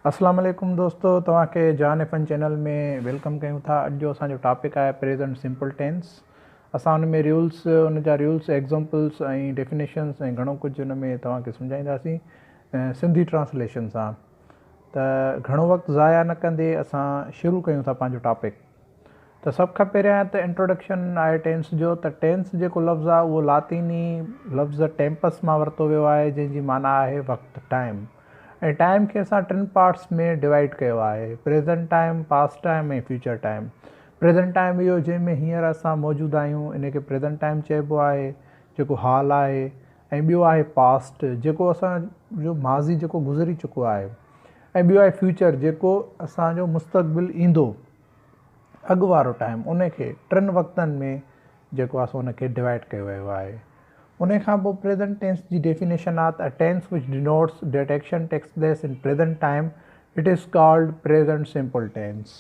अस्सलाम वालेकुम दोस्तों, तव्हांखे जान एफन चैनल में वेलकम कयूं था। अॼु जो असांजो टॉपिक आहे प्रेज़ेंट सिंपल टेंस। असां हुन में उन जा रूल्स, एग्ज़ाम्पल्स ऐं डेफिनेशन्स ऐं घणो कुझु हुन में तव्हांखे सम्झाईंदासीं सिंधी ट्रांसलेशन सां। त घणो वक़्तु ज़ाया न कंदे असां शुरू कयूं था पंहिंजो टॉपिक। त सभ खां पहिरियां त इंट्रोडक्शन आहे टेंस जो। त टेंस जेको लफ़्ज़ु आहे उहो लातीनी लफ़्ज़ टेम्पस मां वरितो वियो आहे, जंहिंजी माना आहे वक़्तु, टाइम। ऐं टाइम खे असां 3 पार्ट्स में डिवाइड कयो आहे: प्रेज़ेंट टाइम, पास्ट टाइम ऐं फ्यूचर टाइम। प्रेज़ेंट टाइम इहो जंहिंमें हींअर असां मौजूदु आहियूं, इन खे प्रेज़ेंट टाइम चइबो आहे, जेको हाल आहे। ऐं ॿियो आहे पास्ट, जेको असांजो माज़ी जेको गुज़री चुको आहे। ऐं ॿियो आहे फ्यूचर, जेको असांजो मुस्तक़बिल ईंदो, अॻु वारो टाइम। उन खे 3 वक़्तनि में जेको आहे उन खे डिवाइड कयो वियो आहे। उन खां पोइ प्रेज़ेंट टेंस जी डेफिनेशन आहे त tense which denotes that action takes place in present time, it is called present simple tense.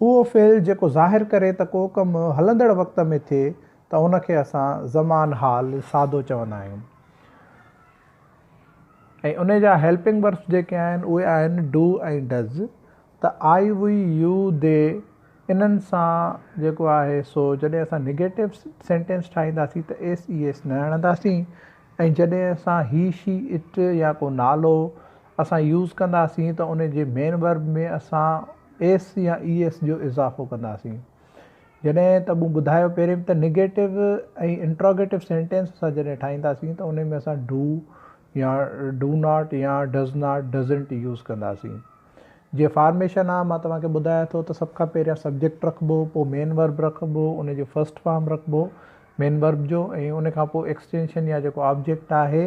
उहो फ़ेल जेको ज़ाहिर करे त को कमु हलंदड़ वक़्त में थिए, त उनखे असां ज़मान हाल सादो चवंदा आहियूं। ऐं उन जा हेल्पिंग वर्ब्स जेके आहिनि उहे आहिनि डू ऐं डज़। त आई, वी, यू, दे, इन्हनि सां जेको आहे सो जॾहिं असां निगेटिव सेंटेंस ठाहींदासीं त एस ई एस न हणंदासीं। ऐं जॾहिं असां ही, शी, इट या को नालो असां यूज़ कंदासीं त उन जे मेन वर्ब में असां एस या ई एस जो इज़ाफ़ो कंदासीं। जॾहिं त मूं ॿुधायो पहिरें त निगेटिव ऐं इंट्रोगेटिव सेंटेंस असां जॾहिं ठाहींदासीं त उन में असां डू या डू नॉट या डज़ नॉट, डज़ंट यूज़ कंदासीं। जीअं फॉर्मेशन आहे, मां तव्हांखे ॿुधायां थो त सभ खां पहिरियां सब्जेक्ट रखिबो, पोइ मेन वर्ब रखिबो, उन जो फर्स्ट फॉर्म रखिबो मेन वर्ब जो, ऐं उन खां पोइ एक्सटेंशन या जेको ऑब्जेक्ट आहे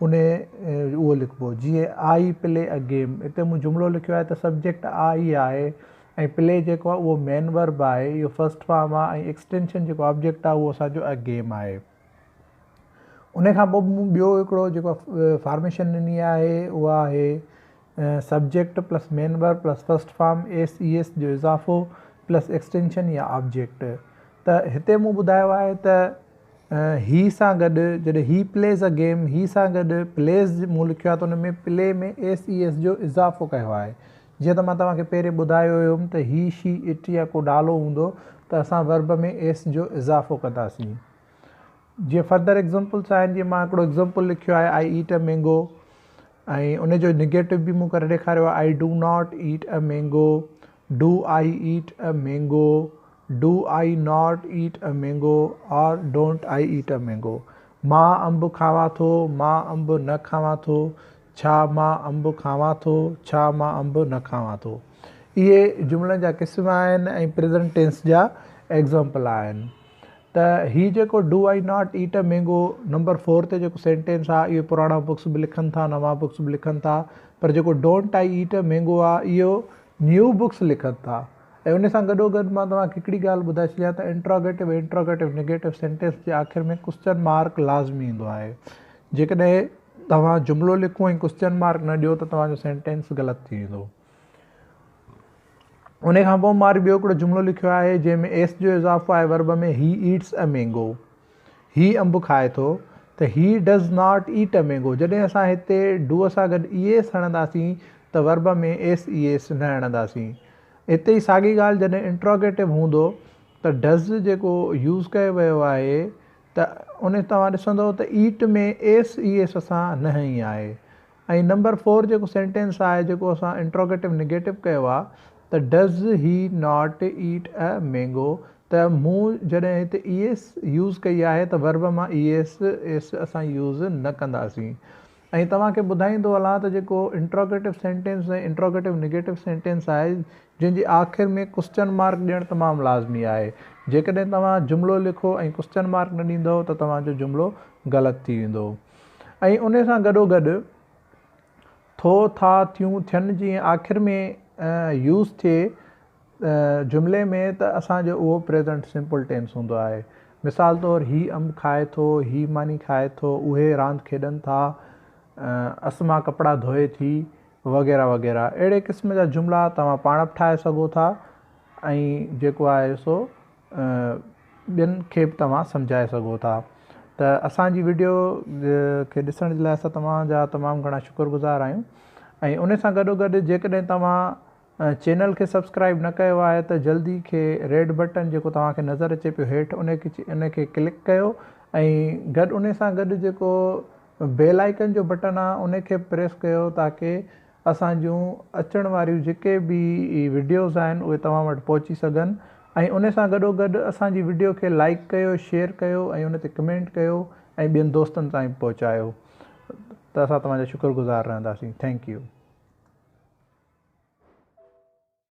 उहो लिखिबो। जीअं आई प्ले अ गेम, हिते मूं जुमिलो लिखियो आहे त सब्जेक्ट आई आहे ऐं प्ले जेको आहे उहो मेन वर्ब आहे, इहो फर्स्ट फॉर्म आहे, ऐं एक्सटेंशन जेको ऑब्जेक्ट आहे उहो असांजो अ गेम आहे। उन खां पोइ मूं ॿियो हिकिड़ो जेको फॉर्मेशन ॾिनी आहे उहा आहे subject plus main verb plus first form S E S जो इज़ाफ़ो प्लस एक्सटेंशन या ऑब्जेक्ट। त हिते मूं ॿुधायो आहे त ही सां गॾु जॾहिं ही प्लेज़ अ गेम, ही सां गॾु प्लेज़ मूं लिखियो आहे त उन में प्ले में एस ई एस जो इज़ाफ़ो कयो आहे। जीअं त मां तव्हांखे पहिरें ॿुधायो हुयुमि त ही, शी, इट या को नालो हूंदो त असां वर्ब में एस जो इज़ाफ़ो कंदासीं। जीअं फर्दर एग्ज़ाम्पल्स आहिनि, जीअं मां हिकिड़ो एग्ज़ाम्पल लिखियो आहे आई ईट अ मैंगो, ऐं उन जो निगेटिव बि मूं करे ॾेखारियो आहे I do not eat a mango, do I eat a mango, do I not eat a mango or don't I eat a mango. मां अंब खावां थो, मां अंब न खावां थो, छा मां अंब खावां थो, छा मां अंब न खावां थो। इहे जुमिलनि जा क़िस्म आहिनि ऐं प्रेज़ेंट टेंस जा एग्ज़ाम्पल आहिनि। त हीउ जेको do I not eat a mango number 4 ते जेको सेंटेंस आहे, इहो पुराणा बुक्स बि लिखनि था, नवां बुक्स बि लिखनि था। पर जेको don't I eat a mango आहे, इहो न्यू बुक्स लिखनि था। ऐं उन सां गॾोगॾु मां तव्हांखे हिकिड़ी ॻाल्हि ॿुधाए छॾियां त इंट्रोगेटिव निगेटिव सेंटेंस जे आख़िर में क्वेश्चन मार्क लाज़मी ईंदो आहे। जेकॾहिं तव्हां जुमिलो लिखो ऐं क्वेश्चन मार्क न ॾियो त तव्हांजो सेंटेंस ग़लति थी वेंदो। उन खां पोइ मां ॿियो हिकिड़ो जुमिलो लिखियो आहे जंहिंमें एस जो इज़ाफ़ो आहे वर्ब में ही ईट्स अ मैंगो, ही अंब खाए थो। त he does not eat a mango, जॾहिं असां हिते डूअ सां गॾु ई एस हणंदासीं त वर्ब में एस ई एस न हणंदासीं। हिते ई साॻी ॻाल्हि जॾहिं इंट्रोगेटिव हूंदो त डज़ जेको यूज़ कयो वियो आहे त उन तव्हां ॾिसंदव त ईट में एस ई एस असां न हई आहे। ऐं नंबर 4 जेको सेंटेंस आहे जेको असां इंट्रोगेटिव निगेटिव कयो आहे त डज़ ही नॉट ईट अ मैंगो, त मूं जॾहिं हिते ई एस यूज़ कई आहे त वर्ब मां ई एस असां यूज़ न कंदासीं। ऐं तव्हांखे ॿुधाईंदो हलां त जेको इंट्रोगेटिव सेंटेंस ऐं इंट्रोगेटिव निगेटिव सेंटेंस आहे, जंहिंजी आख़िर में क्वेश्चन मार्क ॾियणु तमामु लाज़मी आहे। जेकॾहिं तव्हां जुमिलो लिखो ऐं क्वेश्चन मार्क न ॾींदव त तव्हांजो जुमिलो ग़लति थी वेंदो। ऐं उन सां गॾोगॾु थो, था, थियूं, थियनि जीअं आख़िर में यूज़ थिए जुमिले में, त असांजो उहो प्रेज़ेंट सिंपल टेंस हूंदो आहे। मिसाल तौरु ही अंब खाए थो, ही मानी खाए थो, उहे रांदि खेॾनि था, असमा कपिड़ा धोए थी, वग़ैरह वग़ैरह। अहिड़े क़िस्म जा जुमिला तव्हां पाण बि ठाहे सघो था ऐं जेको आहे सो ॿियनि खे बि तव्हां सम्झाए सघो था। त असांजी वीडियो खे ॾिसण जे लाइ असां तव्हांजा तमामु घणा शुक्रगुज़ार आहियूं। ऐं उन सां गॾोगॾु जेकॾहिं तव्हां चैनल खे सब्सक्राइब न कयो आहे त जल्दी खे रेड बटन जेको तव्हांखे नज़र अचे पियो हेठि उनखे क्लिक कयो ऐं गॾु उन सां गॾु जेको बेल आइकन जो बटन आहे उनखे प्रेस कयो ताकी असांजूं अचण वारियूं जेके बि वीडियोज़ आहिनि उहे तव्हां वटि पहुची सघनि ऐं उन सां गॾोगॾु असांजी वीडियो खे लाइक कयो, शेयर कयो ऐं उन ते कमेंट कयो ऐं ॿियनि दोस्तनि ताईं पहुचायो त असां तव्हांजा शुक्रगुज़ार रहंदासीं। Thank U.